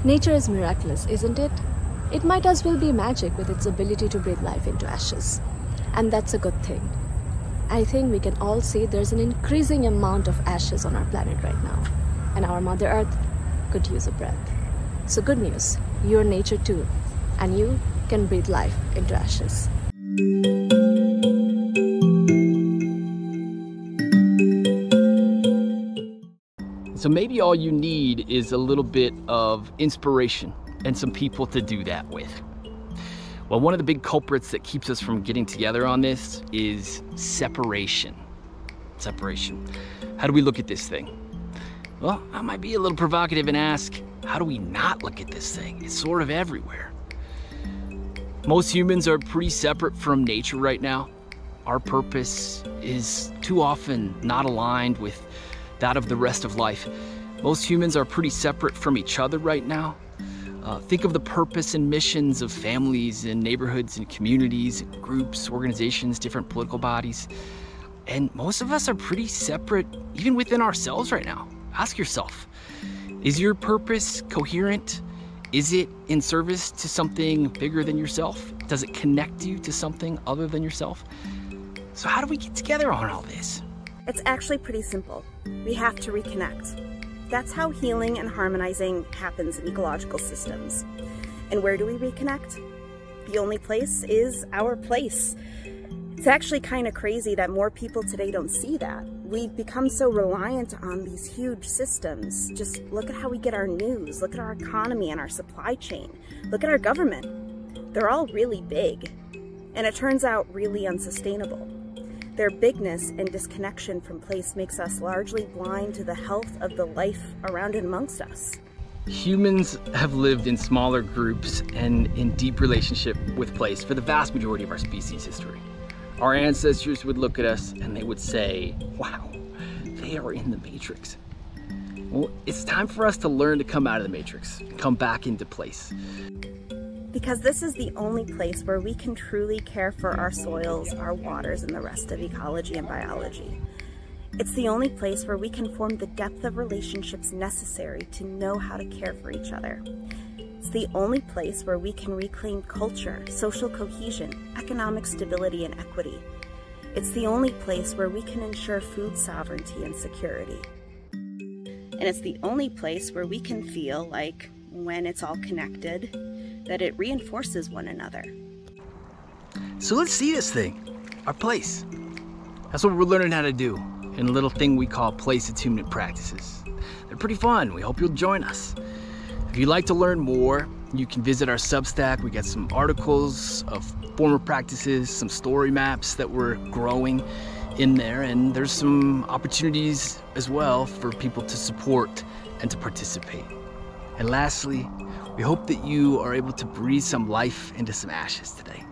Nature is miraculous, isn't it? It might as well be magic with its ability to breathe life into ashes. And that's a good thing. I think we can all see there's an increasing amount of ashes on our planet right now. And our Mother Earth could use a breath. So good news, you're nature too. And you can breathe life into ashes. So maybe all you need is a little bit of inspiration and some people to do that with. Well, one of the big culprits that keeps us from getting together on this is separation. Separation. How do we look at this thing? Well, I might be a little provocative and ask, how do we not look at this thing? It's sort of everywhere. Most humans are pretty separate from nature right now. Our purpose is too often not aligned with that of the rest of life. Most humans are pretty separate from each other right now. Think of the purpose and missions of families and neighborhoods and communities, and groups, organizations, different political bodies. And most of us are pretty separate even within ourselves right now. Ask yourself, is your purpose coherent? Is it in service to something bigger than yourself? Does it connect you to something other than yourself? So how do we get together on all this? It's actually pretty simple. We have to reconnect. That's how healing and harmonizing happens in ecological systems. And where do we reconnect? The only place is our place. It's actually kind of crazy that more people today don't see that. We've become so reliant on these huge systems. Just look at how we get our news, look at our economy and our supply chain, look at our government. They're all really big, and it turns out really unsustainable. Their bigness and disconnection from place makes us largely blind to the health of the life around and amongst us. Humans have lived in smaller groups and in deep relationship with place for the vast majority of our species history. Our ancestors would look at us and they would say, wow, they are in the matrix. Well, it's time for us to learn to come out of the matrix, come back into place. Because this is the only place where we can truly care for our soils, our waters, and the rest of ecology and biology. It's the only place where we can form the depth of relationships necessary to know how to care for each other. It's the only place where we can reclaim culture, social cohesion, economic stability, and equity. It's the only place where we can ensure food sovereignty and security. And it's the only place where we can feel like, when it's all connected, that it reinforces one another. So let's see this thing, our place. That's what we're learning how to do in a little thing we call place attunement practices. They're pretty fun. We hope you'll join us. If you'd like to learn more, you can visit our Substack. We got some articles of former practices, some story maps that we're growing in there, and there's some opportunities as well for people to support and to participate. And lastly, we hope that you are able to breathe some life into some ashes today.